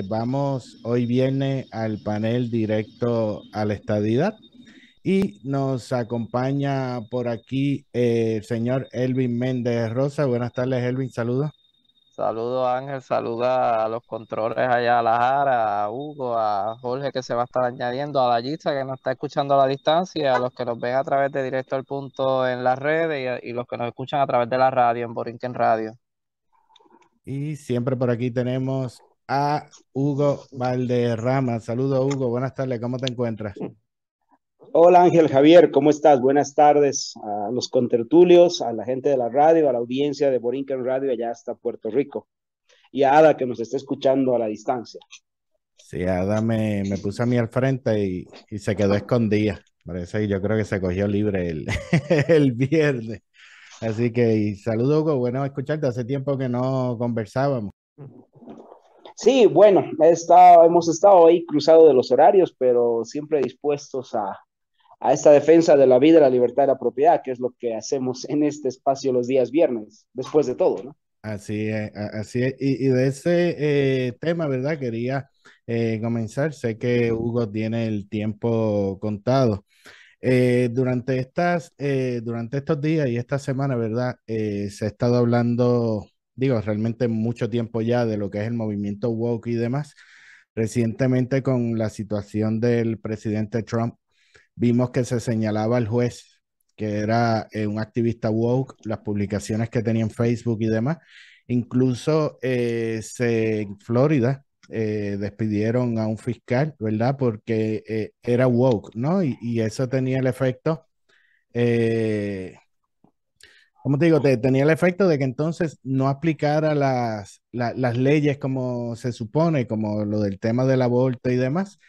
Vamos hoy viernes al panel directo a la estadidad y nos acompaña por aquí el señor Elvin Méndez Rosa. Buenas tardes, Elvin, saludos. Saludos Ángel, saluda a los controles allá a la Jara, a Hugo, a Jorge que se va a estar añadiendo, a la Yitza que nos está escuchando a la distancia, y a los que nos ven a través de Directo al Punto en las redes y los que nos escuchan a través de la radio, en Borinquen Radio. Y siempre por aquí tenemos a Hugo Valderrama. Saludos, Hugo, buenas tardes, ¿cómo te encuentras? Hola Ángel Javier, ¿cómo estás? Buenas tardes a los contertulios, a la gente de la radio, a la audiencia de Borinquen Radio allá hasta Puerto Rico y a Ada que nos está escuchando a la distancia. Sí, Ada me puso a mí al frente y se quedó escondida. Parece que yo creo que se cogió libre el viernes. Así que y saludos, Hugo, bueno escucharte. Hace tiempo que no conversábamos. Sí, bueno, hemos estado ahí cruzado de los horarios, pero siempre dispuestos a esta defensa de la vida, la libertad y la propiedad, que es lo que hacemos en este espacio los días viernes, después de todo, ¿no? Así es, así es. Y de ese tema, ¿verdad? Quería comenzar. Sé que Hugo tiene el tiempo contado. Durante estos días y esta semana, ¿verdad? Se ha estado hablando, digo, realmente mucho tiempo ya de lo que es el movimiento woke y demás. Recientemente con la situación del presidente Trump, vimos que se señalaba al juez que era un activista woke, las publicaciones que tenía en Facebook y demás. Incluso en Florida despidieron a un fiscal, ¿verdad? Porque era woke, ¿no? Y eso tenía el efecto, eh, ¿cómo te digo? Tenía el efecto de que entonces no aplicara las leyes como se supone, como lo del tema del aborto y demás.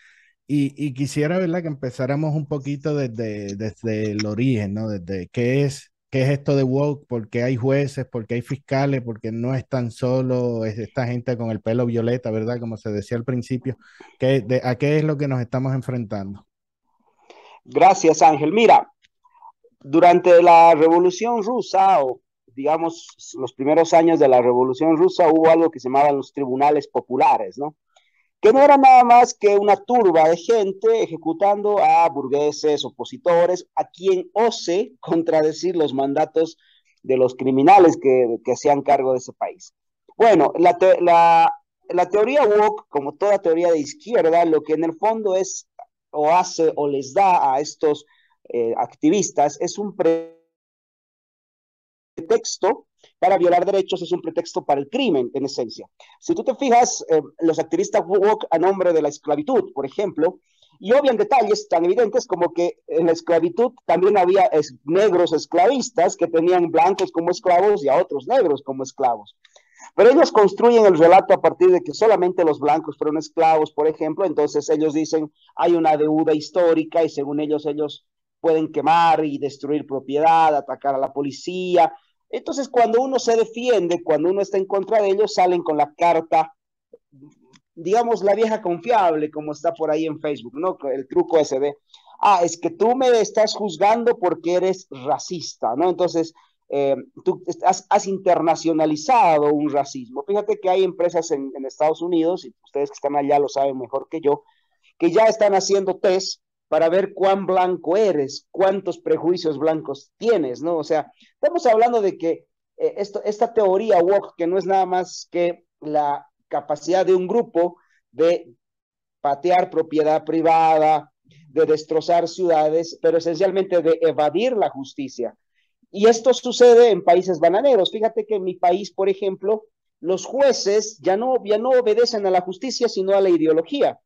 Y quisiera, ¿verdad? Que empezáramos un poquito desde el origen, ¿no? Desde qué es esto de woke, por qué hay jueces, por qué hay fiscales, porque no es tan solo esta gente con el pelo violeta, ¿verdad? Como se decía al principio, ¿a qué es lo que nos estamos enfrentando? Gracias Ángel. Mira, durante la Revolución Rusa, o digamos los primeros años de la Revolución Rusa, hubo algo que se llamaban los tribunales populares, ¿no? Que no era nada más que una turba de gente ejecutando a burgueses, opositores, a quien ose contradecir los mandatos de los criminales que hacían cargo de ese país. Bueno, la teoría woke, como toda teoría de izquierda, lo que en el fondo es o hace o les da a estos activistas es un pretexto para violar derechos, es un pretexto para el crimen, en esencia. Si tú te fijas, los activistas woke a nombre de la esclavitud, por ejemplo, y obvian detalles tan evidentes como que en la esclavitud también había negros esclavistas que tenían blancos como esclavos y a otros negros como esclavos. Pero ellos construyen el relato a partir de que solamente los blancos fueron esclavos, por ejemplo, entonces ellos dicen hay una deuda histórica y según ellos pueden quemar y destruir propiedad, atacar a la policía. Entonces, cuando uno se defiende, cuando uno está en contra de ellos, salen con la carta, digamos, la vieja confiable, como está por ahí en Facebook, ¿no? El truco ese de, es que tú me estás juzgando porque eres racista, ¿no? Entonces, tú has internacionalizado un racismo. Fíjate que hay empresas en Estados Unidos, y ustedes que están allá lo saben mejor que yo, que ya están haciendo test para ver cuán blanco eres, cuántos prejuicios blancos tienes, ¿no? O sea, estamos hablando de que esta teoría woke, que no es nada más que la capacidad de un grupo de patear propiedad privada, de destrozar ciudades, pero esencialmente de evadir la justicia. Y esto sucede en países bananeros. Fíjate que en mi país, por ejemplo, los jueces ya no obedecen a la justicia, sino a la ideología.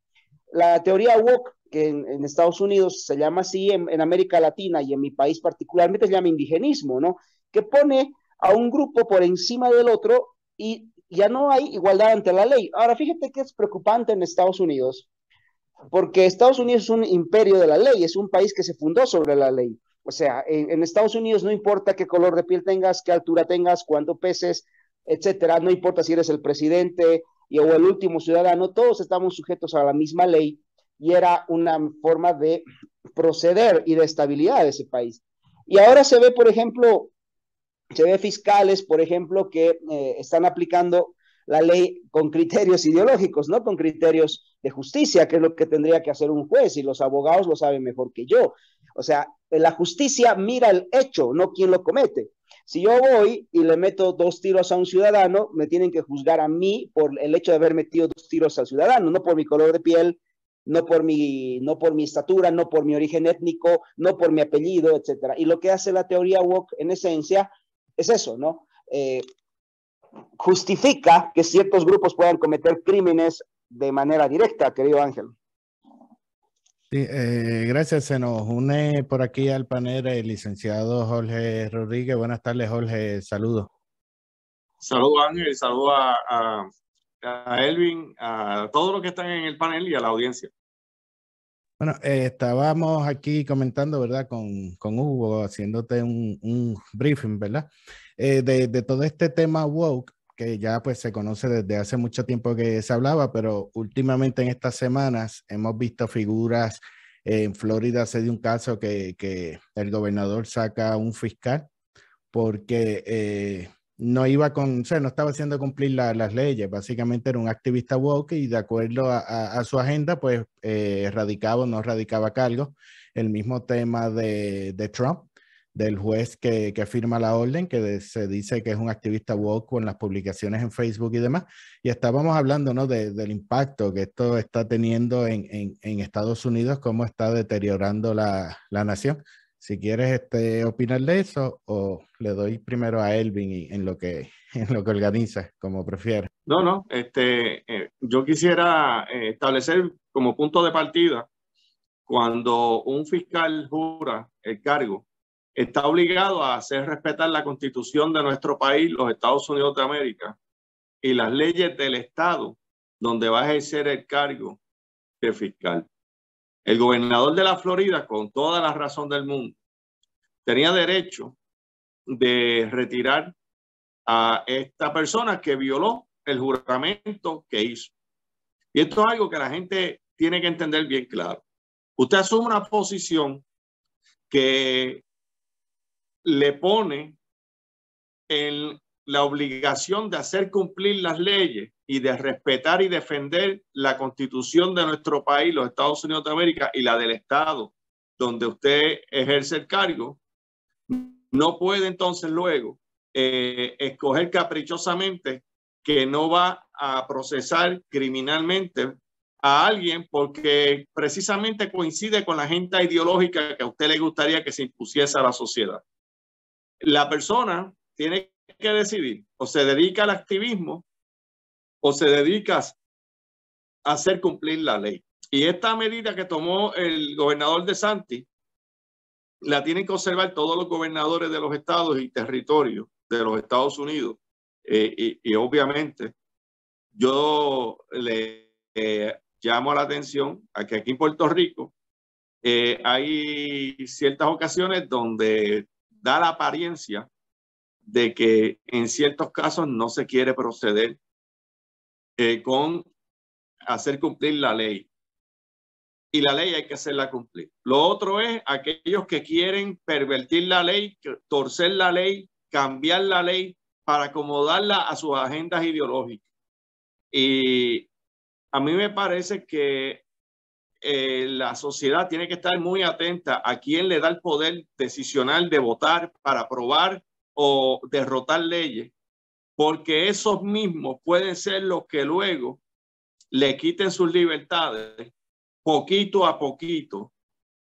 La teoría woke, que en Estados Unidos se llama así, en América Latina y en mi país particularmente se llama indigenismo, ¿no? Que pone a un grupo por encima del otro y ya no hay igualdad ante la ley. Ahora, fíjate que es preocupante en Estados Unidos, porque Estados Unidos es un imperio de la ley, es un país que se fundó sobre la ley. O sea, en Estados Unidos no importa qué color de piel tengas, qué altura tengas, cuánto peses, etcétera, no importa si eres el presidente o el último ciudadano, todos estamos sujetos a la misma ley y era una forma de proceder y de estabilidad de ese país. Y ahora se ve, por ejemplo, se ve fiscales, por ejemplo, que están aplicando la ley con criterios ideológicos, no con criterios de justicia, que es lo que tendría que hacer un juez, y los abogados lo saben mejor que yo. O sea, la justicia mira el hecho, no quién lo comete. Si yo voy y le meto 2 tiros a un ciudadano, me tienen que juzgar a mí por el hecho de haber metido 2 tiros al ciudadano, no por mi color de piel, no por mi estatura, no por mi origen étnico, no por mi apellido, etcétera. Y lo que hace la teoría woke, en esencia, es eso, ¿no? Justifica que ciertos grupos puedan cometer crímenes de manera directa, querido Ángel. Sí, gracias. Se nos une por aquí al panel el licenciado Jorge Rodríguez. Buenas tardes, Jorge. Saludos. Saludos, Ángel. Saludos a Elvin, a todos los que están en el panel y a la audiencia. Bueno, estábamos aquí comentando, ¿verdad? Con Hugo, haciéndote un briefing, ¿verdad? De todo este tema woke, que ya pues se conoce desde hace mucho tiempo que se hablaba, pero últimamente en estas semanas hemos visto figuras. En Florida se dio un caso que el gobernador saca un fiscal porque no iba o sea, no estaba haciendo cumplir las leyes. Básicamente era un activista woke y de acuerdo a su agenda, pues radicaba o no radicaba cargos. El mismo tema de Trump, del juez que firma la orden, que se dice que es un activista woke con las publicaciones en Facebook y demás. Y estábamos hablando, ¿no? del impacto que esto está teniendo en Estados Unidos, cómo está deteriorando la nación. Si quieres opinar de eso, o le doy primero a Elvin en lo que organiza, como prefieras. No, yo quisiera establecer como punto de partida, cuando un fiscal jura el cargo, está obligado a hacer respetar la Constitución de nuestro país, los Estados Unidos de América, y las leyes del estado donde va a ejercer el cargo de fiscal. El gobernador de la Florida, con toda la razón del mundo, tenía derecho de retirar a esta persona que violó el juramento que hizo. Y esto es algo que la gente tiene que entender bien claro. Usted asume una posición que le pone en la obligación de hacer cumplir las leyes y de respetar y defender la Constitución de nuestro país, los Estados Unidos de América, y la del estado donde usted ejerce el cargo. No puede entonces luego escoger caprichosamente que no va a procesar criminalmente a alguien porque precisamente coincide con la agenda ideológica que a usted le gustaría que se impusiese a la sociedad. La persona tiene que decidir, o se dedica al activismo o se dedica a hacer cumplir la ley. Y esta medida que tomó el gobernador DeSantis la tienen que observar todos los gobernadores de los estados y territorios de los Estados Unidos. Y obviamente yo le llamo la atención a que aquí en Puerto Rico hay ciertas ocasiones donde da la apariencia de que en ciertos casos no se quiere proceder con hacer cumplir la ley. Y la ley hay que hacerla cumplir. Lo otro es aquellos que quieren pervertir la ley, torcer la ley, cambiar la ley para acomodarla a sus agendas ideológicas. Y a mí me parece que la sociedad tiene que estar muy atenta a quién le da el poder decisional de votar para aprobar o derrotar leyes, porque esos mismos pueden ser los que luego le quiten sus libertades poquito a poquito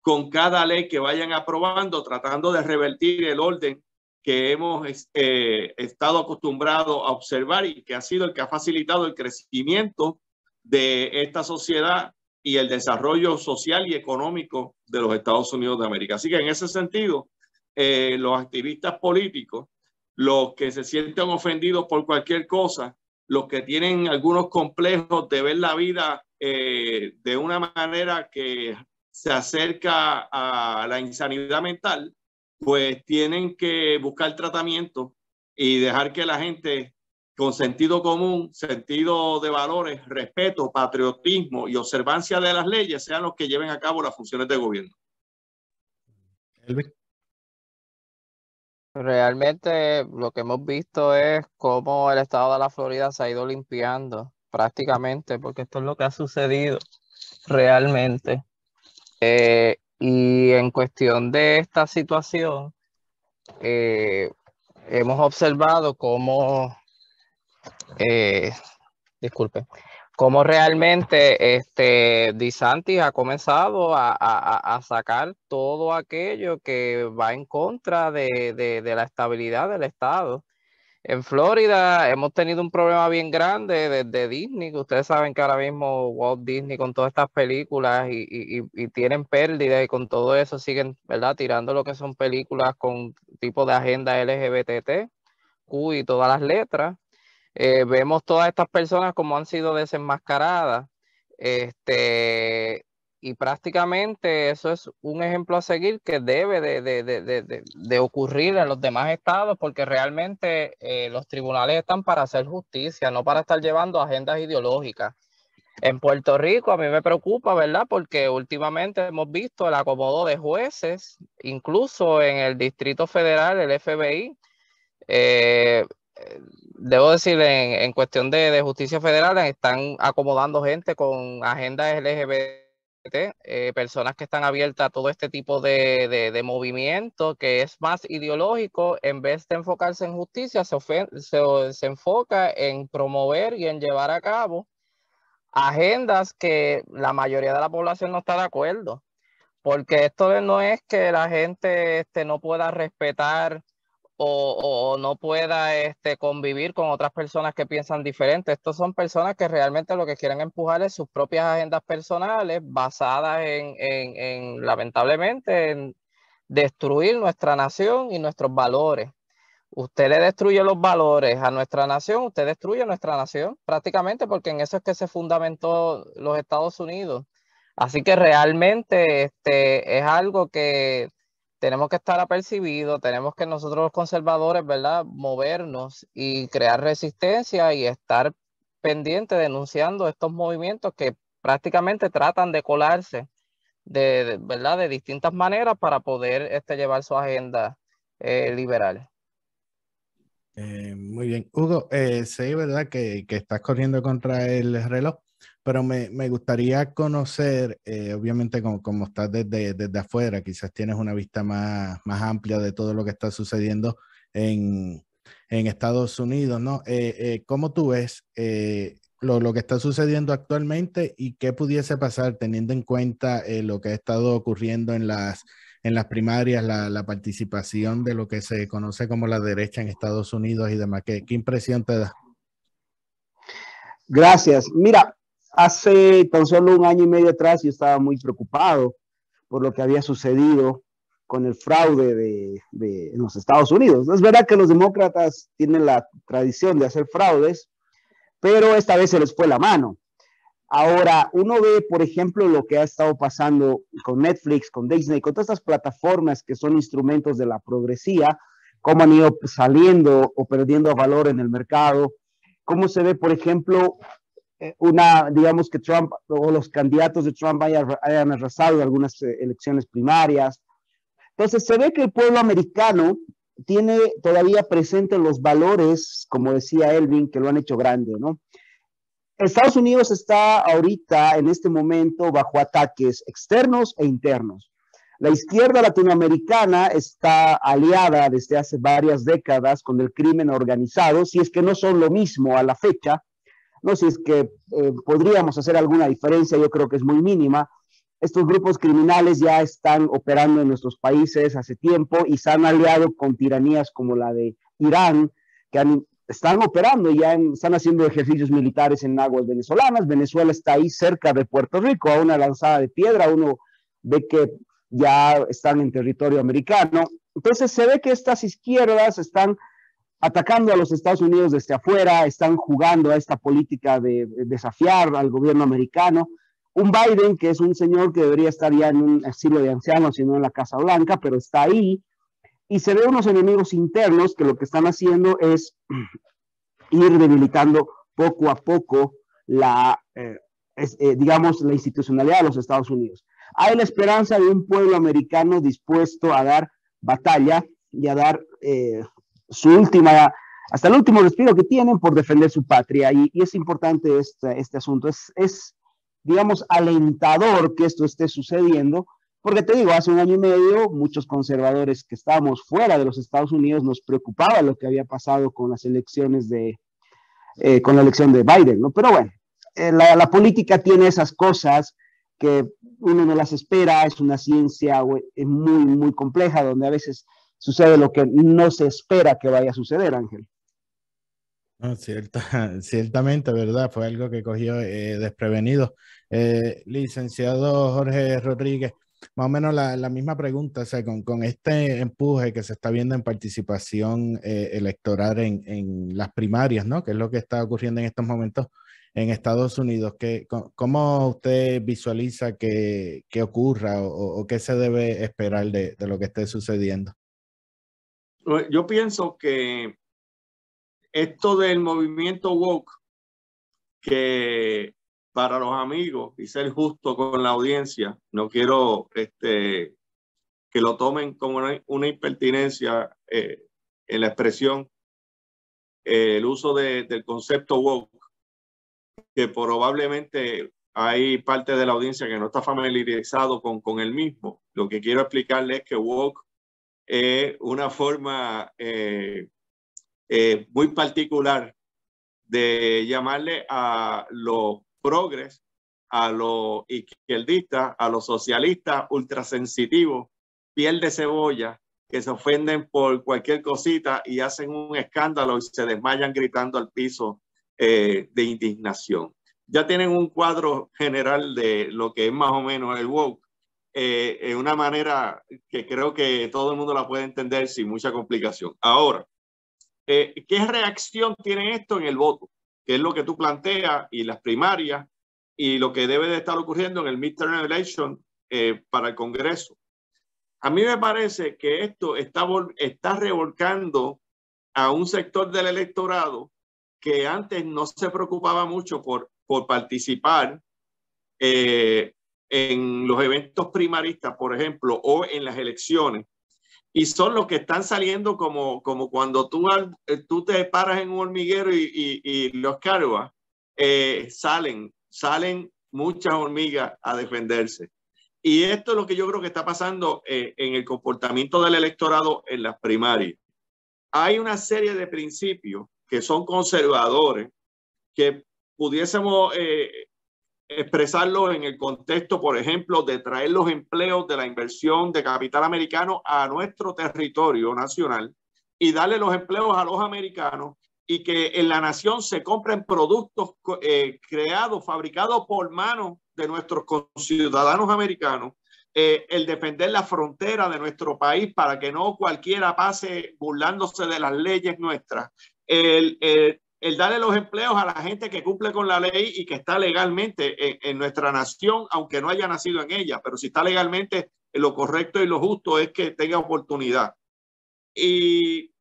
con cada ley que vayan aprobando, tratando de revertir el orden que hemos estado acostumbrados a observar y que ha sido el que ha facilitado el crecimiento de esta sociedad y el desarrollo social y económico de los Estados Unidos de América. Así que en ese sentido, los activistas políticos, los que se sienten ofendidos por cualquier cosa, los que tienen algunos complejos de ver la vida de una manera que se acerca a la insanidad mental, pues tienen que buscar tratamiento y dejar que la gente con sentido común, sentido de valores, respeto, patriotismo y observancia de las leyes sean los que lleven a cabo las funciones de gobierno. Elvin. Realmente lo que hemos visto es cómo el estado de la Florida se ha ido limpiando prácticamente, porque esto es lo que ha sucedido realmente. Y en cuestión de esta situación, hemos observado cómo, disculpe, cómo realmente DeSantis ha comenzado a sacar todo aquello que va en contra de la estabilidad del Estado. En Florida hemos tenido un problema bien grande desde Disney, que ustedes saben que ahora mismo Walt Disney con todas estas películas y tienen pérdidas y con todo eso siguen, ¿verdad?, tirando lo que son películas con tipo de agenda LGBTQ y todas las letras. Vemos todas estas personas como han sido desenmascaradas. Y prácticamente eso es un ejemplo a seguir que debe de ocurrir en los demás estados, porque realmente los tribunales están para hacer justicia, no para estar llevando agendas ideológicas. En Puerto Rico a mí me preocupa, ¿verdad? Porque últimamente hemos visto el acomodo de jueces, incluso en el Distrito Federal, el FBI. Debo decir, en cuestión de justicia federal, están acomodando gente con agendas LGBT, personas que están abiertas a todo este tipo de movimiento que es más ideológico. En vez de enfocarse en justicia, se enfoca en promover y en llevar a cabo agendas que la mayoría de la población no está de acuerdo. Porque esto no es que la gente no pueda respetar o no pueda convivir con otras personas que piensan diferente. Estos son personas que realmente lo que quieren empujar es sus propias agendas personales basadas lamentablemente, en destruir nuestra nación y nuestros valores. Usted le destruye los valores a nuestra nación, usted destruye nuestra nación prácticamente, porque en eso es que se fundamentó los Estados Unidos. Así que realmente es algo que tenemos que estar apercibidos, tenemos que nosotros los conservadores, ¿verdad?, movernos y crear resistencia y estar pendientes denunciando estos movimientos que prácticamente tratan de colarse ¿verdad?, de distintas maneras para poder llevar su agenda liberal. Muy bien. Hugo, sé, ¿verdad?, que estás corriendo contra el reloj, pero me gustaría conocer, obviamente como estás desde afuera, quizás tienes una vista más amplia de todo lo que está sucediendo en Estados Unidos, ¿no? ¿Cómo tú ves lo que está sucediendo actualmente y qué pudiese pasar teniendo en cuenta lo que ha estado ocurriendo en las primarias, la participación de lo que se conoce como la derecha en Estados Unidos y demás? ¿Qué impresión te da? Gracias. Mira, hace tan solo un año y medio atrás yo estaba muy preocupado por lo que había sucedido con el fraude en los Estados Unidos. Es verdad que los demócratas tienen la tradición de hacer fraudes, pero esta vez se les fue la mano. Ahora, uno ve, por ejemplo, lo que ha estado pasando con Netflix, con Disney, con todas estas plataformas que son instrumentos de la progresía, cómo han ido saliendo o perdiendo valor en el mercado, cómo se ve, por ejemplo, digamos que Trump o los candidatos de Trump hayan arrasado algunas elecciones primarias. Entonces, se ve que el pueblo americano tiene todavía presente los valores, como decía Elvin, que lo han hecho grande, ¿no? Estados Unidos está ahorita, en este momento, bajo ataques externos e internos. La izquierda latinoamericana está aliada desde hace varias décadas con el crimen organizado, si es que no son lo mismo a la fecha, no, si es que podríamos hacer alguna diferencia, yo creo que es muy mínima. Estos grupos criminales ya están operando en nuestros países hace tiempo y se han aliado con tiranías como la de Irán, que están operando, están haciendo ejercicios militares en aguas venezolanas. Venezuela está ahí cerca de Puerto Rico, a una lanzada de piedra, uno ve que ya están en territorio americano. Entonces se ve que estas izquierdas están atacando a los Estados Unidos desde afuera, están jugando a esta política de desafiar al gobierno americano. Un Biden, que es un señor que debería estar ya en un asilo de ancianos y no en la Casa Blanca, pero está ahí, y se ve unos enemigos internos que lo que están haciendo es ir debilitando poco a poco digamos, la institucionalidad de los Estados Unidos. Hay la esperanza de un pueblo americano dispuesto a dar batalla y a dar hasta el último respiro que tienen por defender su patria. Y es importante este asunto. Es, digamos, alentador que esto esté sucediendo, porque te digo, hace un año y medio, muchos conservadores que estábamos fuera de los Estados Unidos nos preocupaba lo que había pasado con las elecciones con la elección de Biden, ¿no? Pero bueno, la política tiene esas cosas que uno no las espera, es una ciencia muy, muy compleja, donde a veces sucede lo que no se espera que vaya a suceder, Ángel. No, ciertamente, ¿verdad? Fue algo que cogió desprevenido. Licenciado Jorge Rodríguez, más o menos la misma pregunta, o sea, con este empuje que se está viendo en participación electoral en las primarias, ¿no? Que es lo que está ocurriendo en estos momentos en Estados Unidos. ¿Cómo usted visualiza que ocurra o qué se debe esperar de lo que esté sucediendo? Yo pienso que esto del movimiento woke, que para los amigos, y ser justo con la audiencia, no quiero que lo tomen como una impertinencia en la expresión, el uso del concepto woke, que probablemente hay parte de la audiencia que no está familiarizado con el mismo. Lo que quiero explicarles es que woke es una forma muy particular de llamarle a los progres, a los izquierdistas, a los socialistas ultrasensitivos, piel de cebolla, que se ofenden por cualquier cosita y hacen un escándalo y se desmayan gritando al piso de indignación. Ya tienen un cuadro general de lo que es más o menos el woke, en una manera que creo que todo el mundo la puede entender sin mucha complicación. Ahora, ¿qué reacción tiene esto en el voto? Que es lo que tú planteas, y las primarias, y lo que debe de estar ocurriendo en el midterm election para el Congreso. A mí me parece que esto está revolcando a un sector del electorado que antes no se preocupaba mucho por participar en los eventos primaristas, por ejemplo, o en las elecciones. Y son los que están saliendo como cuando tú te paras en un hormiguero y los cargas, salen muchas hormigas a defenderse. Y esto es lo que yo creo que está pasando en el comportamiento del electorado en las primarias. Hay una serie de principios que son conservadores que pudiésemos expresarlo en el contexto, por ejemplo, de traer los empleos de la inversión de capital americano a nuestro territorio nacional y darle los empleos a los americanos, y que en la nación se compren productos creados, fabricados por manos de nuestros ciudadanos americanos, el defender la frontera de nuestro país para que no cualquiera pase burlándose de las leyes nuestras, el darle los empleos a la gente que cumple con la ley y que está legalmente en nuestra nación, aunque no haya nacido en ella, pero si está legalmente, lo correcto y lo justo es que tenga oportunidad. Y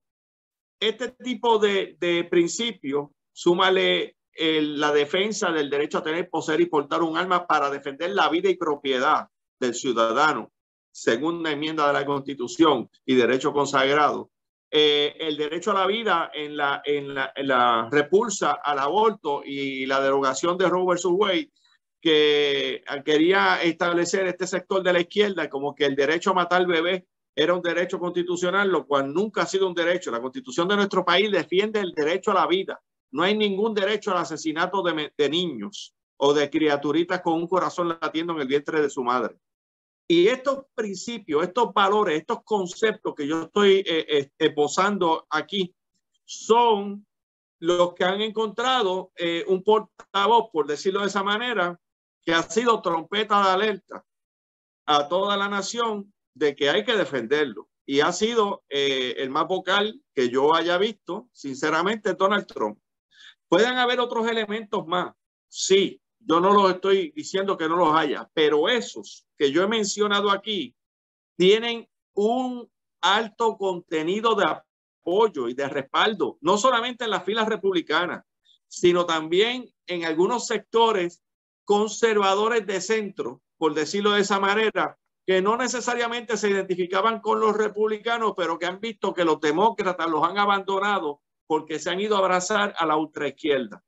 este tipo de principios, súmale la defensa del derecho a tener, poseer y portar un arma para defender la vida y propiedad del ciudadano, segunda enmienda de la Constitución y derecho consagrado. El derecho a la vida en la repulsa al aborto y la derogación de Roe versus Wade, que quería establecer este sector de la izquierda como que el derecho a matar bebés era un derecho constitucional, lo cual nunca ha sido un derecho. La Constitución de nuestro país defiende el derecho a la vida. No hay ningún derecho al asesinato de niños o de criaturitas con un corazón latiendo en el vientre de su madre. Y estos principios, estos valores, estos conceptos que yo estoy esbozando aquí son los que han encontrado un portavoz, por decirlo de esa manera, que ha sido trompeta de alerta a toda la nación de que hay que defenderlo. Y ha sido el más vocal que yo haya visto, sinceramente, Donald Trump. Pueden haber otros elementos más, sí. Yo no los estoy diciendo que no los haya, pero esos que yo he mencionado aquí tienen un alto contenido de apoyo y de respaldo, no solamente en las filas republicanas, sino también en algunos sectores conservadores de centro, por decirlo de esa manera, que no necesariamente se identificaban con los republicanos, pero que han visto que los demócratas los han abandonado porque se han ido a abrazar a la ultraizquierda.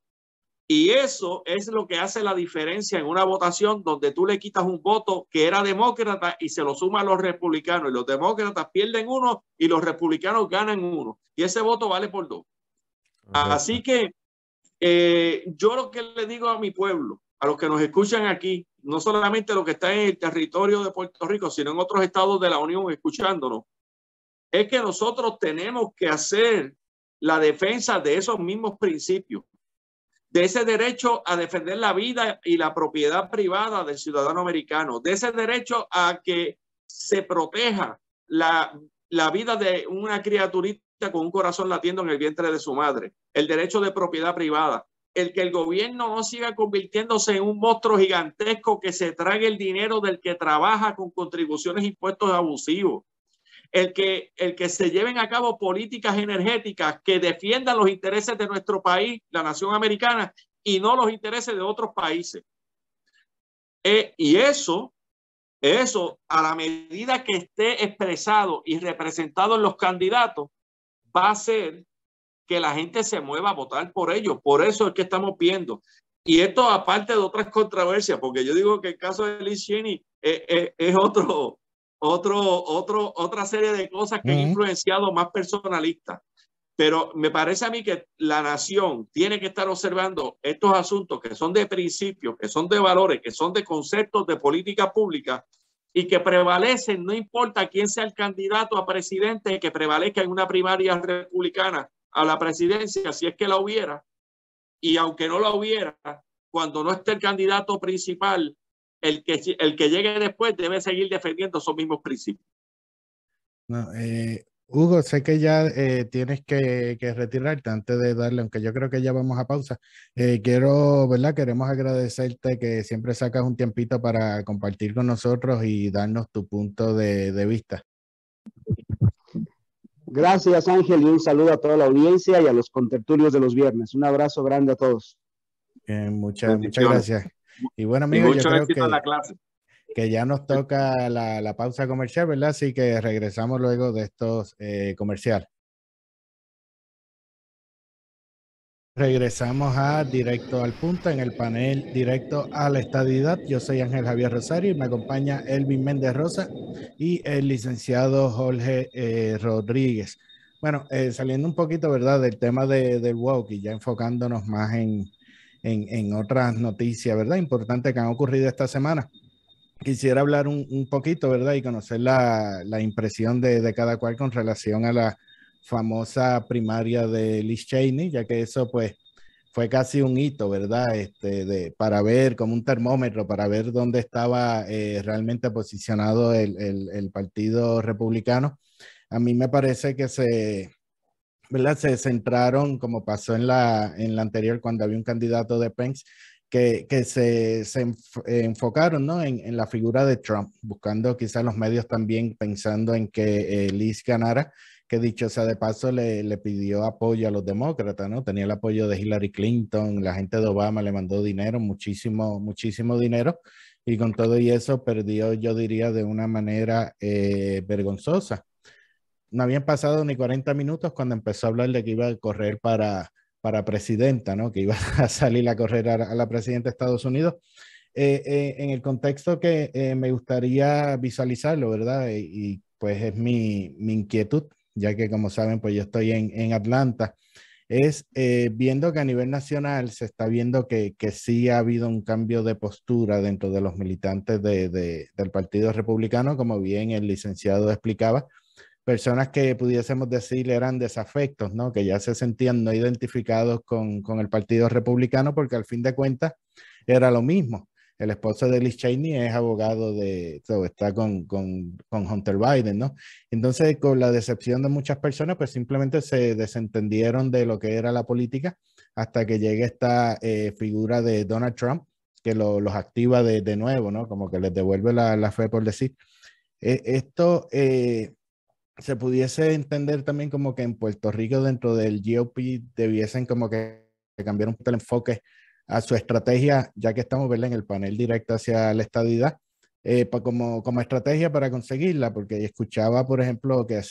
Y eso es lo que hace la diferencia en una votación donde tú le quitas un voto que era demócrata y se lo suma a los republicanos. Y los demócratas pierden uno y los republicanos ganan uno. Y ese voto vale por dos. Así que yo lo que le digo a mi pueblo, a los que nos escuchan aquí, no solamente los que están en el territorio de Puerto Rico, sino en otros estados de la Unión escuchándonos, es que nosotros tenemos que hacer la defensa de esos mismos principios, de ese derecho a defender la vida y la propiedad privada del ciudadano americano, de ese derecho a que se proteja la vida de una criaturita con un corazón latiendo en el vientre de su madre, el derecho de propiedad privada, el que el gobierno no siga convirtiéndose en un monstruo gigantesco que se trague el dinero del que trabaja con contribuciones e impuestos abusivos, el que se lleven a cabo políticas energéticas que defiendan los intereses de nuestro país, la nación americana, y no los intereses de otros países. Y eso, a la medida que esté expresado y representado en los candidatos, va a hacer que la gente se mueva a votar por ellos. Por eso es que estamos viendo. Y esto aparte de otras controversias, porque yo digo que el caso de Liz Cheney es otra serie de cosas que han influenciado más personalistas. Pero me parece a mí que la nación tiene que estar observando estos asuntos que son de principios, que son de valores, que son de conceptos de política pública y que prevalecen, no importa quién sea el candidato a presidente, que prevalezca en una primaria republicana a la presidencia, si es que la hubiera, y aunque no la hubiera, cuando no esté el candidato principal, el que llegue después debe seguir defendiendo esos mismos principios. No, Hugo, sé que ya tienes que retirarte antes de darle, aunque yo creo que ya vamos a pausa. Queremos agradecerte que siempre sacas un tiempito para compartir con nosotros y darnos tu punto de vista. Gracias, Ángel, y un saludo a toda la audiencia y a los contertulios de los viernes. Un abrazo grande a todos. Muchas gracias. Y bueno, amigos, yo creo que ya nos toca la pausa comercial, ¿verdad? Así que regresamos luego de estos comerciales. Regresamos a Directo al Punto en el panel Directo a la Estadidad. Yo soy Ángel Javier Rosario y me acompaña Elvin Méndez Rosa y el licenciado Jorge Rodríguez. Bueno, saliendo un poquito, ¿verdad?, del tema del woke y ya enfocándonos más en otras noticias, ¿verdad?, importantes que han ocurrido esta semana. Quisiera hablar un poquito, ¿verdad?, y conocer la impresión de cada cual con relación a la famosa primaria de Liz Cheney, ya que eso pues fue casi un hito, ¿verdad? Para ver, como un termómetro, para ver dónde estaba realmente posicionado el Partido Republicano. A mí me parece que ¿verdad?, se centraron, como pasó en la anterior, cuando había un candidato de Pence, que se enfocaron, ¿no?, en la figura de Trump, buscando quizás los medios también pensando en que Liz ganara, que dicho sea de paso le pidió apoyo a los demócratas, ¿no? Tenía el apoyo de Hillary Clinton, la gente de Obama le mandó dinero, muchísimo dinero, y con todo y eso perdió, yo diría, de una manera vergonzosa. No habían pasado ni 40 minutos cuando empezó a hablar de que iba a correr para presidenta, ¿no?, que iba a salir a correr a la presidenta de Estados Unidos. En el contexto que me gustaría visualizarlo, ¿verdad? Y pues es mi inquietud, ya que como saben, pues yo estoy en Atlanta, es viendo que a nivel nacional se está viendo que sí ha habido un cambio de postura dentro de los militantes del Partido Republicano, como bien el licenciado explicaba, personas que pudiésemos decir eran desafectos, ¿no?, que ya se sentían no identificados con el Partido Republicano, porque al fin de cuentas era lo mismo. El esposo de Liz Cheney es abogado está con Hunter Biden, ¿no? Entonces, con la decepción de muchas personas, pues simplemente se desentendieron de lo que era la política hasta que llegue esta figura de Donald Trump, que los activa de nuevo, ¿no? Como que les devuelve la fe, por decir. Esto se pudiese entender también como que en Puerto Rico, dentro del GOP, debiesen como que cambiar un poco el enfoque a su estrategia, ya que estamos, ¿verdad?, en el panel directo hacia la estadidad, como estrategia para conseguirla, porque escuchaba, por ejemplo, que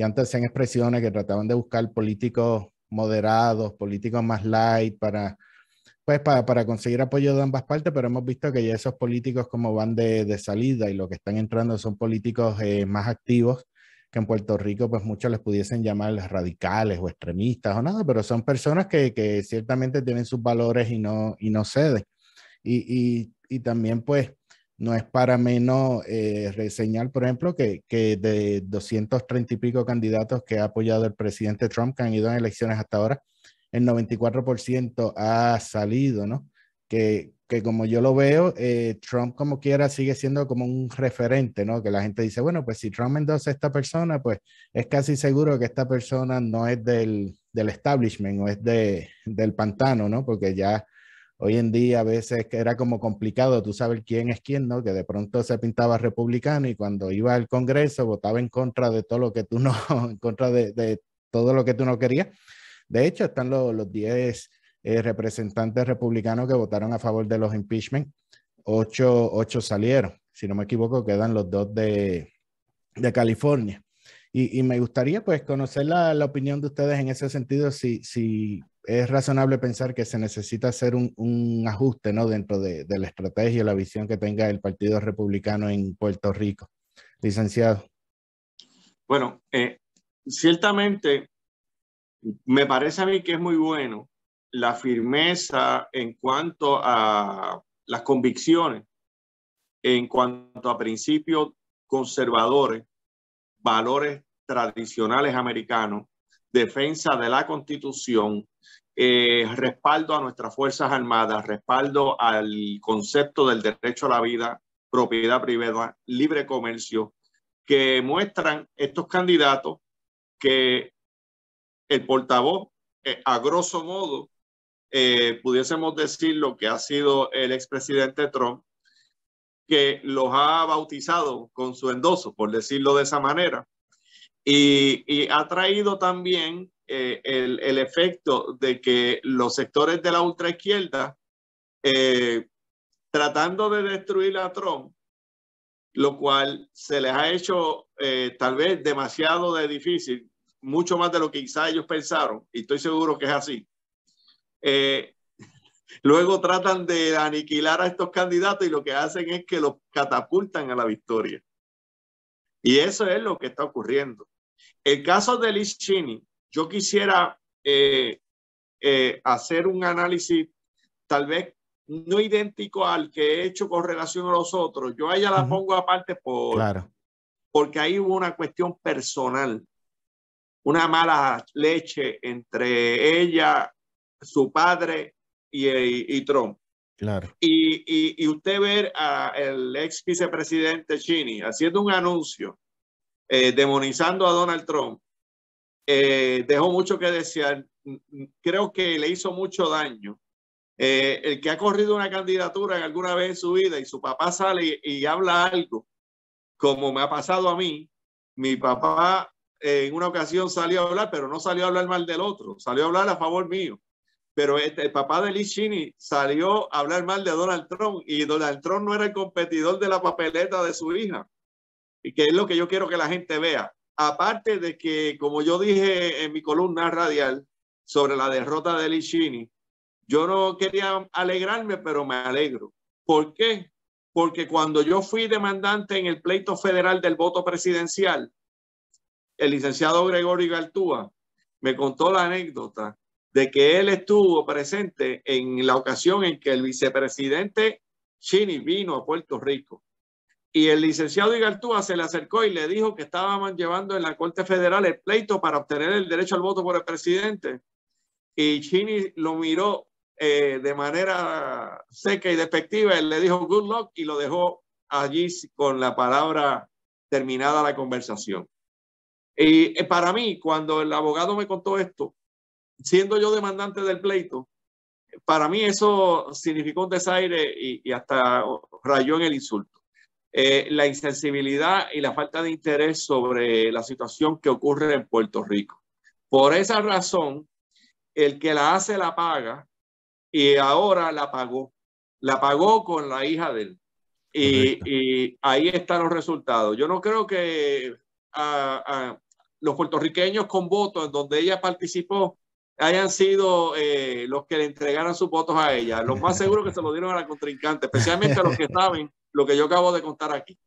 antes hacían expresiones que trataban de buscar políticos moderados, políticos más light para conseguir apoyo de ambas partes, pero hemos visto que ya esos políticos como van de salida y lo que están entrando son políticos más activos, que en Puerto Rico pues muchos les pudiesen llamar radicales o extremistas o nada, pero son personas que ciertamente tienen sus valores y no ceden. Y también pues no es para menos reseñar, por ejemplo, que de 230 y pico candidatos que ha apoyado el presidente Trump, que han ido en elecciones hasta ahora, el 94% ha salido, ¿no? Que como yo lo veo, Trump como quiera sigue siendo como un referente, ¿no? Que la gente dice, bueno, pues si Trump endorsa a esta persona, pues es casi seguro que esta persona no es del establishment o es del pantano, ¿no? Porque ya hoy en día a veces que era como complicado, tú sabes quién es quién, ¿no? Que de pronto se pintaba republicano y cuando iba al Congreso votaba en contra de todo lo que tú no, en contra de todo lo que tú no querías. De hecho, están los 10 representantes republicanos que votaron a favor de los impeachment. 8 salieron. Si no me equivoco, quedan los 2 de California. Y me gustaría pues conocer la opinión de ustedes en ese sentido, si es razonable pensar que se necesita hacer un ajuste, ¿no? Dentro de la estrategia y la visión que tenga el Partido Republicano en Puerto Rico. Licenciado. Bueno, ciertamente me parece a mí que es muy bueno la firmeza en cuanto a las convicciones, en cuanto a principios conservadores, valores tradicionales americanos, defensa de la Constitución, respaldo a nuestras Fuerzas Armadas, respaldo al concepto del derecho a la vida, propiedad privada, libre comercio, que muestran estos candidatos que el portavoz, a grosso modo, pudiésemos decir lo que ha sido el expresidente Trump, que los ha bautizado con su endoso, por decirlo de esa manera, y ha traído también el efecto de que los sectores de la ultraizquierda, tratando de destruir a Trump, lo cual se les ha hecho tal vez demasiado difícil, mucho más de lo que quizá ellos pensaron, y estoy seguro que es así. Luego tratan de aniquilar a estos candidatos y lo que hacen es que los catapultan a la victoria. Y eso es lo que está ocurriendo. El caso de Liz Cheney, yo quisiera hacer un análisis tal vez no idéntico al que he hecho con relación a los otros. Yo a ella la pongo aparte porque ahí hubo una cuestión personal, una mala leche entre ella, su padre y Trump. Claro. Y usted ver al ex vicepresidente Cheney haciendo un anuncio demonizando a Donald Trump, dejó mucho que desear. Creo que le hizo mucho daño. El que ha corrido una candidatura en alguna vez en su vida y su papá sale y habla algo, como me ha pasado a mí, mi papá en una ocasión salió a hablar, pero no salió a hablar mal del otro, salió a hablar a favor mío. Pero el papá de Liz Cheney salió a hablar mal de Donald Trump y Donald Trump no era el competidor de la papeleta de su hija. Y que es lo que yo quiero que la gente vea. Aparte de que, como yo dije en mi columna radial sobre la derrota de Liz Cheney, yo no quería alegrarme, pero me alegro. ¿Por qué? Porque cuando yo fui demandante en el pleito federal del voto presidencial, el licenciado Gregorio Galtúa me contó la anécdota de que él estuvo presente en la ocasión en que el vicepresidente Cheney vino a Puerto Rico. Y el licenciado Igartúa se le acercó y le dijo que estaban llevando en la Corte Federal el pleito para obtener el derecho al voto por el presidente. Y Cheney lo miró de manera seca y despectiva. Él le dijo good luck y lo dejó allí con la palabra terminada la conversación. Y para mí, cuando el abogado me contó esto, siendo yo demandante del pleito, para mí eso significó un desaire y hasta rayó en el insulto. La insensibilidad y la falta de interés sobre la situación que ocurre en Puerto Rico. Por esa razón, el que la hace la paga y ahora la pagó con la hija de él. y ahí están los resultados. Yo no creo que los puertorriqueños con votos en donde ella participó hayan sido los que le entregaran sus votos a ella. Los más seguros que se lo dieron a la contrincante, especialmente a los que saben lo que yo acabo de contar aquí.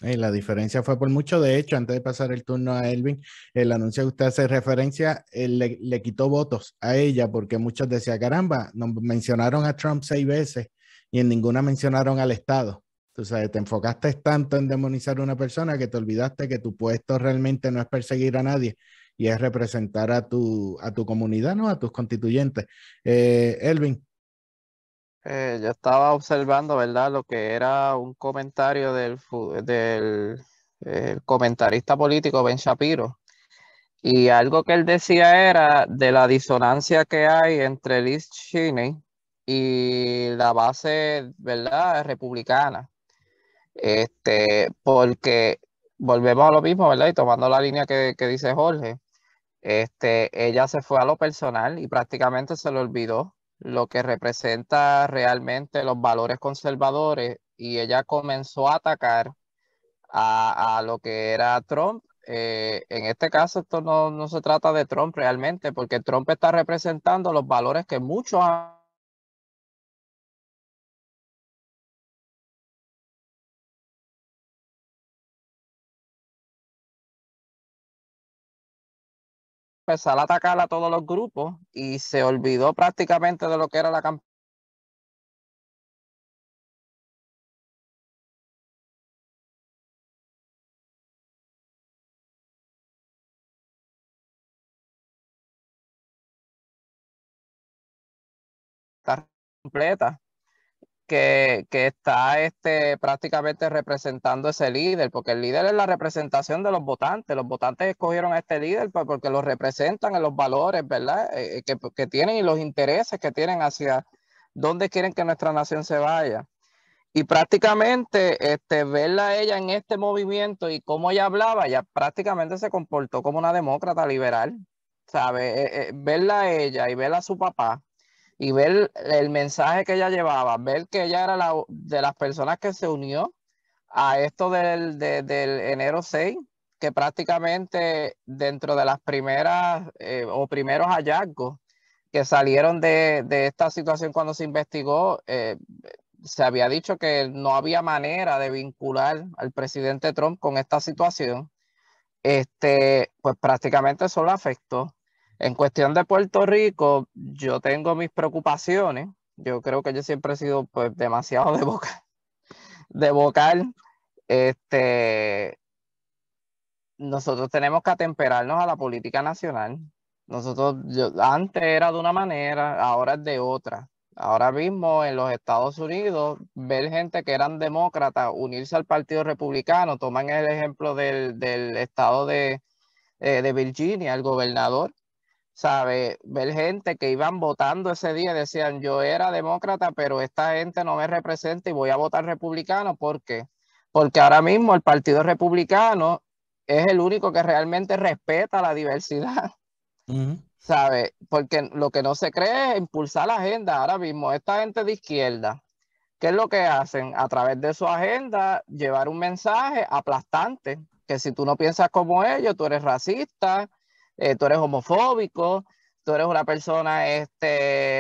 La diferencia fue por mucho. De hecho, antes de pasar el turno a Elvin, el anuncio que usted hace referencia, le quitó votos a ella porque muchos decían, caramba, nos mencionaron a Trump 6 veces y en ninguna mencionaron al Estado. Tú sabes, te enfocaste tanto en demonizar a una persona que te olvidaste que tu puesto realmente no es perseguir a nadie y es representar a tu comunidad, ¿no? A tus constituyentes. Elvin. Yo estaba observando, ¿verdad? Lo que era un comentario del comentarista político Ben Shapiro. Y algo que él decía era de la disonancia que hay entre Liz Cheney y la base, ¿verdad?, republicana. Porque volvemos a lo mismo, ¿verdad? Y tomando la línea que dice Jorge, ella se fue a lo personal y prácticamente se le olvidó lo que representa realmente los valores conservadores y ella comenzó a atacar a lo que era Trump. En este caso, esto no se trata de Trump realmente, porque Trump está representando los valores que muchos han empezado a atacar a todos los grupos y se olvidó prácticamente de lo que era la campaña. Completa que está prácticamente representando ese líder, porque el líder es la representación de los votantes escogieron a este líder porque los representan en los valores, ¿verdad? Que tienen y los intereses que tienen hacia dónde quieren que nuestra nación se vaya. Y prácticamente verla a ella en este movimiento y cómo ella hablaba, ya prácticamente se comportó como una demócrata liberal, ¿sabe? Verla a ella y verla a su papá y ver el mensaje que ella llevaba, ver que ella era de las personas que se unió a esto del enero 6, que prácticamente dentro de las primeras o primeros hallazgos que salieron de esta situación cuando se investigó, se había dicho que no había manera de vincular al presidente Trump con esta situación. Pues prácticamente eso lo afectó. En cuestión de Puerto Rico, yo tengo mis preocupaciones. Yo creo que yo siempre he sido pues demasiado de vocal. Nosotros tenemos que atemperarnos a la política nacional. Antes era de una manera, ahora es de otra. Ahora mismo en los Estados Unidos, ver gente que eran demócratas unirse al Partido Republicano, toman el ejemplo del estado de Virginia, el gobernador, ¿sabe? Ver gente que iban votando ese día, decían, yo era demócrata, pero esta gente no me representa y voy a votar republicano. ¿Por qué? Porque ahora mismo el Partido Republicano es el único que realmente respeta la diversidad. ¿Sabe? Porque lo que no se cree es impulsar la agenda. Ahora mismo, esta gente de izquierda, ¿qué es lo que hacen? A través de su agenda, llevar un mensaje aplastante, que si tú no piensas como ellos, tú eres racista, tú eres homofóbico, tú eres una persona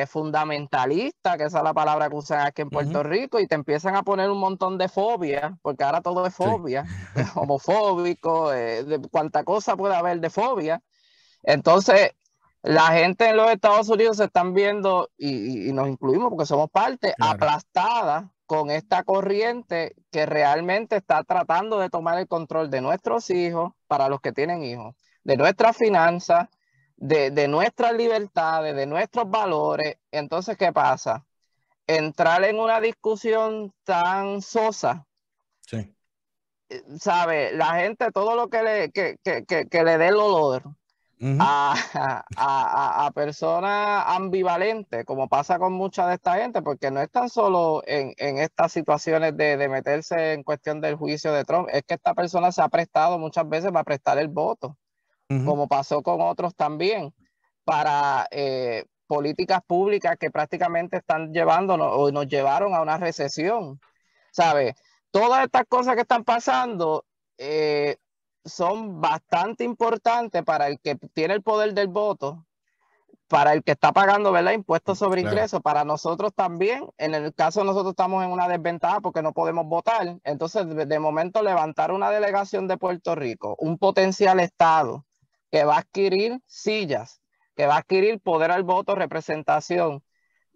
fundamentalista, que esa es la palabra que usan aquí en Puerto Rico, y te empiezan a poner un montón de fobia, porque ahora todo es fobia, sí. Homofóbico, de cuánta cosa puede haber de fobia. Entonces, la gente en los Estados Unidos se están viendo, y nos incluimos porque somos parte, claro, aplastada con esta corriente que realmente está tratando de tomar el control de nuestros hijos, para los que tienen hijos, de nuestras finanzas, de nuestras libertades, de nuestros valores. Entonces, ¿qué pasa? Entrar en una discusión tan sosa. Sí. ¿Sabe? La gente, todo lo que le dé el olor a personas ambivalentes, como pasa con mucha de esta gente, porque no es tan solo en estas situaciones de meterse en cuestión del juicio de Trump, es que esta persona se ha prestado muchas veces para prestar el voto, como pasó con otros también, para políticas públicas que prácticamente están llevándonos o nos llevaron a una recesión, ¿sabes? todas estas cosas que están pasando son bastante importantes para el que tiene el poder del voto, para el que está pagando, ¿verdad?, impuestos sobre ingresos, para nosotros también. En el caso nosotros estamos en una desventaja porque no podemos votar. Entonces, de momento, levantar una delegación de Puerto Rico, un potencial estado que va a adquirir sillas, que va a adquirir poder al voto, representación,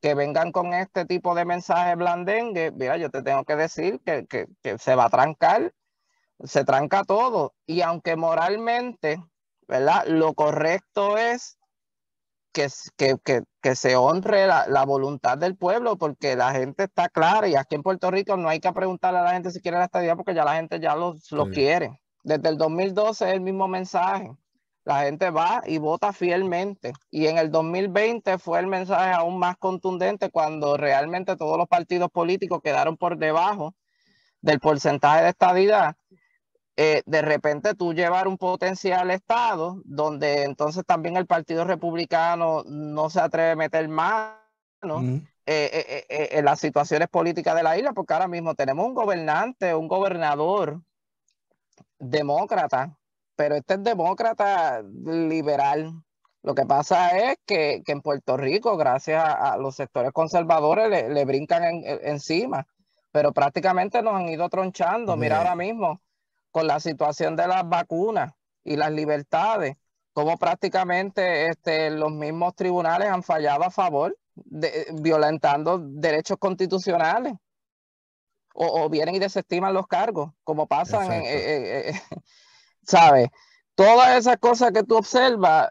que vengan con este tipo de mensaje blandengue, mira, yo te tengo que decir que se va a trancar, se tranca todo. Y aunque moralmente, ¿verdad?, lo correcto es que se honre la voluntad del pueblo, porque la gente está clara, y aquí en Puerto Rico no hay que preguntarle a la gente si quiere la estadía, porque ya la gente ya lo quiere. Desde el 2012 es el mismo mensaje. La gente va y vota fielmente. Y en el 2020 fue el mensaje aún más contundente, cuando realmente todos los partidos políticos quedaron por debajo del porcentaje de estadidad. De repente tú llevar un potencial estado donde entonces también el Partido Republicano no se atreve a meter mano en las situaciones políticas de la isla, porque ahora mismo tenemos un gobernador demócrata, pero este es demócrata liberal. Lo que pasa es que en Puerto Rico, gracias a los sectores conservadores, le brincan encima, pero prácticamente nos han ido tronchando. Mira ahora mismo con la situación de las vacunas y las libertades, como prácticamente los mismos tribunales han fallado a favor, violentando derechos constitucionales, o vienen y desestiman los cargos, como pasan ¿sabes? Todas esas cosas que tú observas,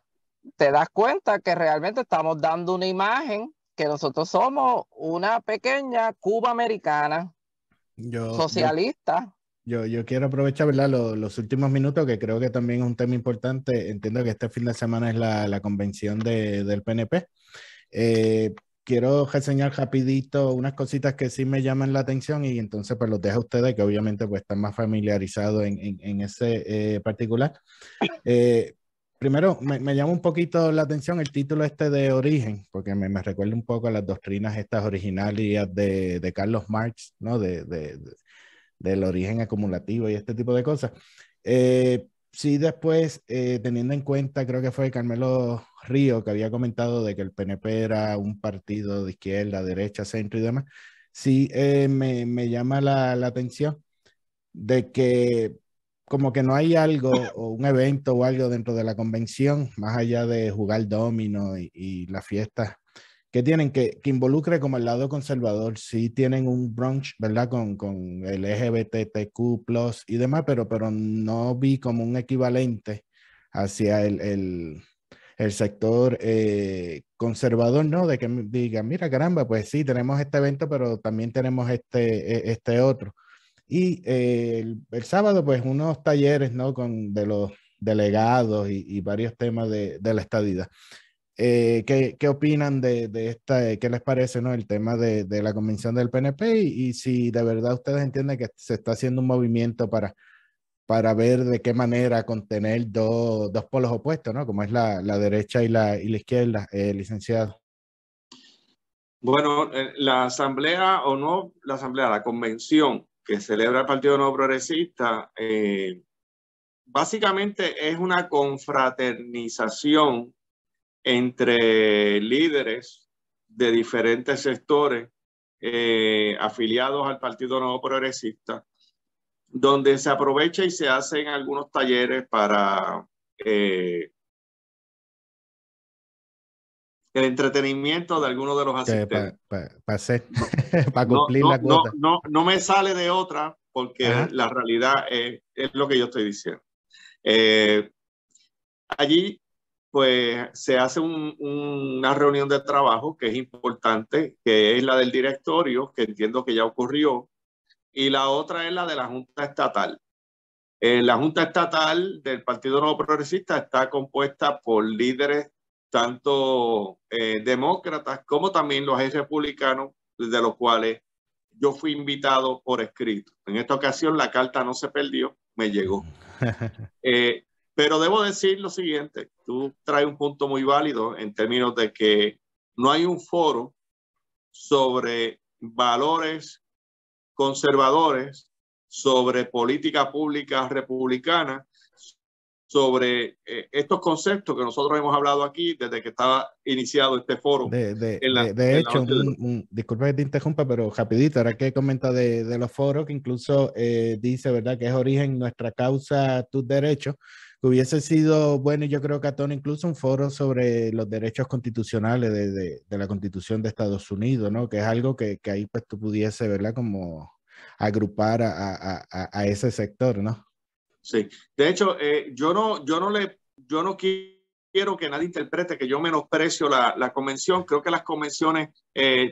te das cuenta que realmente estamos dando una imagen que nosotros somos una pequeña Cuba americana, socialista. Yo quiero aprovechar, ¿verdad?, los últimos minutos, que creo que también es un tema importante. Entiendo que este fin de semana es la convención del PNP. Quiero reseñar rapidito unas cositas que sí me llaman la atención, y entonces pues los dejo a ustedes, que obviamente pues están más familiarizados en ese particular. Primero, me llama un poquito la atención el título este de Origen, porque me recuerda un poco a las doctrinas estas originales de Carlos Marx, ¿no? Del origen acumulativo y este tipo de cosas. Sí, después, teniendo en cuenta, creo que fue Carmelo Río que había comentado de que el PNP era un partido de izquierda, derecha, centro y demás. Sí, me llama la atención de que como que no hay algo o un evento o algo dentro de la convención, más allá de jugar domino y las fiestas que tienen, que involucre como el lado conservador. Sí tienen un brunch, ¿verdad?, con el LGBTQ+ y demás, pero no vi como un equivalente hacia el sector conservador, ¿no? De que digan, mira, caramba, pues sí, tenemos este evento, pero también tenemos este otro. Y el sábado, pues unos talleres, ¿no?, de los delegados y varios temas de la estadidad. ¿Qué opinan de esta? ¿Qué les parece, no, el tema de la convención del PNP? Y si de verdad ustedes entienden que se está haciendo un movimiento para ver de qué manera contener dos polos opuestos, ¿no?, como es la derecha y la izquierda, licenciado. Bueno, la asamblea o no, la asamblea, la convención que celebra el Partido Nuevo Progresista, básicamente es una confraternización entre líderes de diferentes sectores afiliados al Partido Nuevo Progresista, donde se aprovecha y se hacen algunos talleres para el entretenimiento de algunos de los asistentes. Para cumplir la cuota. No me sale de otra, porque la realidad es lo que yo estoy diciendo. Allí pues se hace una reunión de trabajo que es importante, que es la del directorio, que entiendo que ya ocurrió, y la otra es la de la Junta Estatal. La Junta Estatal del Partido Nuevo Progresista está compuesta por líderes tanto demócratas como también los republicanos, de los cuales yo fui invitado por escrito. En esta ocasión la carta no se perdió, me llegó. Pero debo decir lo siguiente, tú traes un punto muy válido en términos de que no hay un foro sobre valores conservadores sobre política pública republicana, sobre estos conceptos que nosotros hemos hablado aquí desde que estaba iniciado este foro. De hecho, disculpa que te interrumpa, pero rapidito, ahora que comenta de los foros, que incluso dice, ¿verdad?, que es origen nuestra causa, tus derechos, que hubiese sido bueno, y yo creo que Antonio, incluso un foro sobre los derechos constitucionales de la Constitución de Estados Unidos, ¿no? Que es algo que ahí pues tú pudiese, ¿verdad?, como agrupar a ese sector, ¿no? Sí, de hecho, yo no quiero que nadie interprete que yo menosprecio la convención. Creo que las convenciones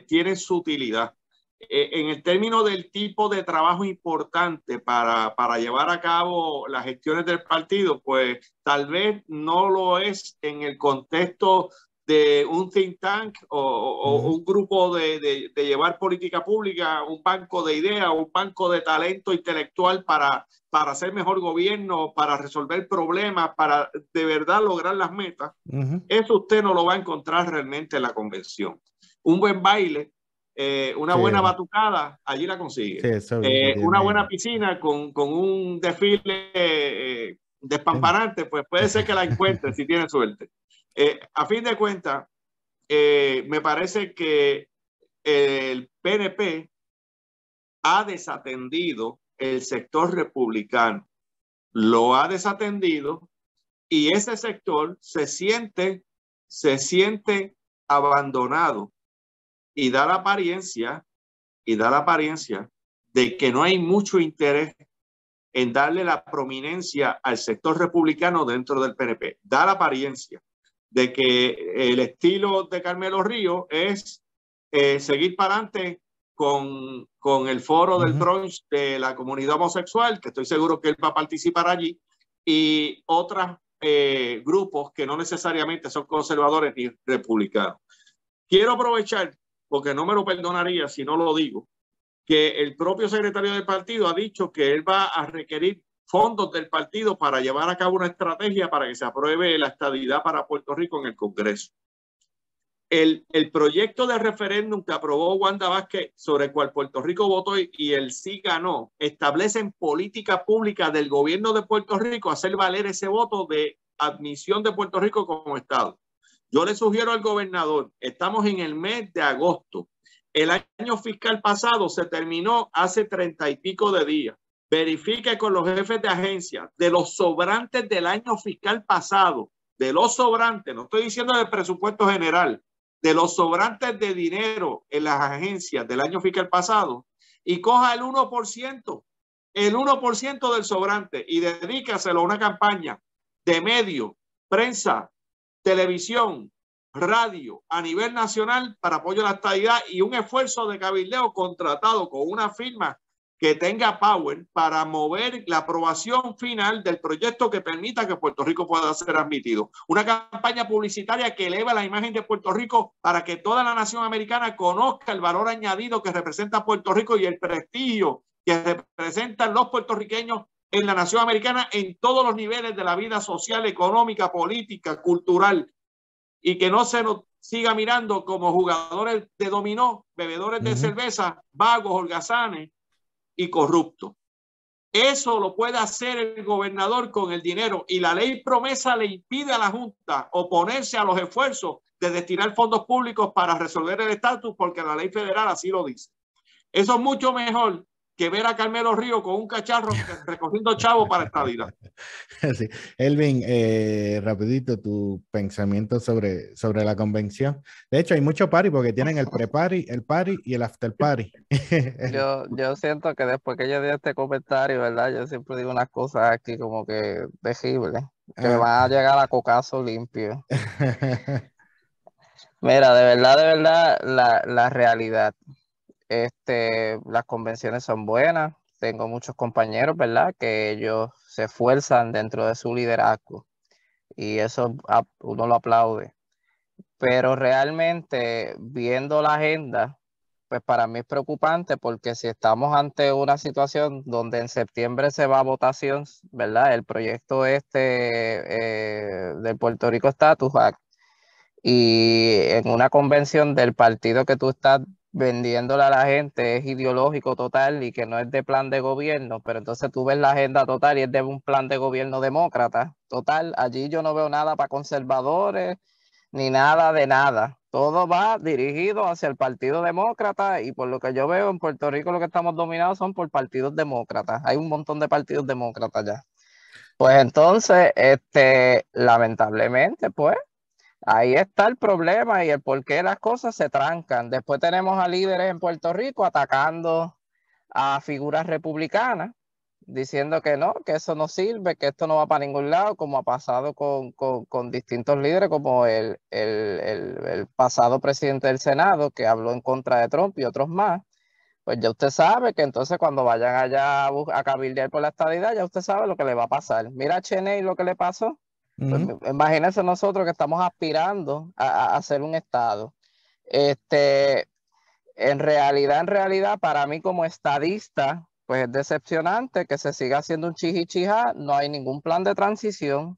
tienen su utilidad. En el término del tipo de trabajo importante para llevar a cabo las gestiones del partido, pues tal vez no lo es en el contexto de un think tank o un grupo de llevar política pública, un banco de ideas, un banco de talento intelectual para hacer mejor gobierno, para resolver problemas, para de verdad lograr las metas. Eso usted no lo va a encontrar realmente en la convención. Un buen baile, una buena batucada, allí la consigue. Sí, una buena piscina con un desfile despampanante, pues puede ser que la encuentre si tiene suerte. A fin de cuentas, me parece que el PNP ha desatendido el sector republicano, lo ha desatendido, y ese sector se siente abandonado y da la apariencia de que no hay mucho interés en darle la prominencia al sector republicano dentro del PNP. Da la apariencia de que el estilo de Carmelo Ríos es seguir para adelante con el foro del brunch de la comunidad homosexual, que estoy seguro que él va a participar allí, y otros grupos que no necesariamente son conservadores ni republicanos. Quiero aprovechar, porque no me lo perdonaría si no lo digo, que el propio secretario del partido ha dicho que él va a requerir fondos del partido para llevar a cabo una estrategia para que se apruebe la estadidad para Puerto Rico en el Congreso. El proyecto de referéndum que aprobó Wanda Vázquez, sobre el cual Puerto Rico votó y el sí ganó, establece en política pública del gobierno de Puerto Rico hacer valer ese voto de admisión de Puerto Rico como Estado. Yo le sugiero al gobernador, estamos en el mes de agosto, el año fiscal pasado se terminó hace 30 y pico de días. Verifique con los jefes de agencia de los sobrantes del año fiscal pasado, de los sobrantes, no estoy diciendo del presupuesto general, de los sobrantes de dinero en las agencias del año fiscal pasado, y coja el 1% del sobrante y dedícaselo a una campaña de medio, prensa, televisión, radio a nivel nacional para apoyo a la estadidad, y un esfuerzo de cabildeo contratado con una firma que tenga power para mover la aprobación final del proyecto que permita que Puerto Rico pueda ser admitido. Una campaña publicitaria que eleva la imagen de Puerto Rico para que toda la nación americana conozca el valor añadido que representa Puerto Rico y el prestigio que representan los puertorriqueños en la nación americana en todos los niveles de la vida social, económica, política, cultural, y que no se nos siga mirando como jugadores de dominó, bebedores de cerveza, vagos, holgazanes y corruptos. Eso lo puede hacer el gobernador con el dinero, y la ley promesa le impide a la Junta oponerse a los esfuerzos de destinar fondos públicos para resolver el estatus, porque la ley federal así lo dice. Eso es mucho mejor que ver a Carmelo Ríos con un cacharro recogiendo chavo para estadidad. Sí. Elvin, rapidito tu pensamiento sobre la convención. De hecho, hay mucho party porque tienen el pre-party, el party y el after party. Yo siento que después que yo di este comentario, ¿verdad? Yo siempre digo unas cosas aquí como que terribles, que me van a llegar a cocazo limpio. Mira, de verdad, la realidad. Las convenciones son buenas. Tengo muchos compañeros, ¿verdad?, que ellos se esfuerzan dentro de su liderazgo, y eso uno lo aplaude. Pero realmente, viendo la agenda, pues para mí es preocupante, porque si estamos ante una situación donde en septiembre se va a votación, ¿verdad?, el proyecto del Puerto Rico Status Act, y en una convención del partido que tú estás vendiéndole a la gente es ideológico total y que no es de plan de gobierno, pero entonces tú ves la agenda total y es de un plan de gobierno demócrata. Total, allí yo no veo nada para conservadores ni nada de nada. Todo va dirigido hacia el Partido Demócrata y por lo que yo veo en Puerto Rico lo que estamos dominados son por partidos demócratas. Hay un montón de partidos demócratas ya. Pues entonces, lamentablemente, pues, ahí está el problema y el por qué las cosas se trancan. Después tenemos a líderes en Puerto Rico atacando a figuras republicanas, diciendo que no, que eso no sirve, que esto no va para ningún lado, como ha pasado con distintos líderes, como el pasado presidente del Senado, que habló en contra de Trump y otros más. Pues ya usted sabe que entonces cuando vayan allá a cabildear por la estadidad, ya usted sabe lo que le va a pasar. Mira a Cheney lo que le pasó. Pues, imagínense nosotros que estamos aspirando a hacer un estado. En realidad, para mí como estadista, pues es decepcionante que se siga haciendo un chihichija. No hay ningún plan de transición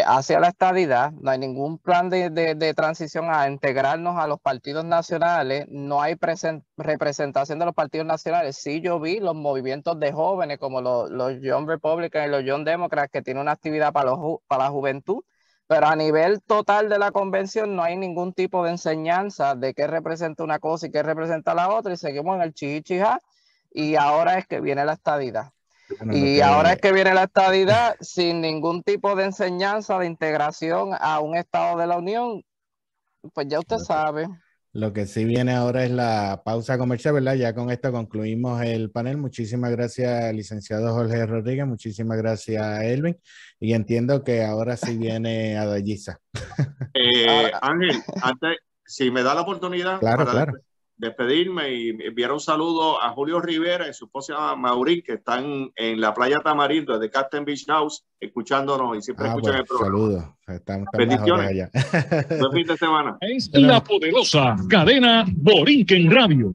hacia la estadidad, no hay ningún plan de transición a integrarnos a los partidos nacionales, no hay representación de los partidos nacionales. Sí, yo vi los movimientos de jóvenes como los Young Republicans y los Young Democrats que tienen una actividad para la juventud, pero a nivel total de la convención no hay ningún tipo de enseñanza de qué representa una cosa y qué representa la otra, y seguimos en el chihichija, y ahora es que viene la estadidad. Bueno, Y ahora es que viene la estadidad sin ningún tipo de enseñanza de integración a un Estado de la Unión, pues ya usted sabe. Lo que sí viene ahora es la pausa comercial, ¿verdad? Ya con esto concluimos el panel. Muchísimas gracias, licenciado Jorge Rodríguez. Muchísimas gracias, Elvin. Y entiendo que ahora sí viene Adalgisa. Ángel, antes, si me da la oportunidad para despedirme y enviar un saludo a Julio Rivera y su esposa Maurín, que están en la playa Tamarindo de Captain Beach House, escuchándonos y siempre escuchan el programa. Saludos. Están bendiciones allá. Buen fin de semana. Es la poderosa cadena Borinquen Radio.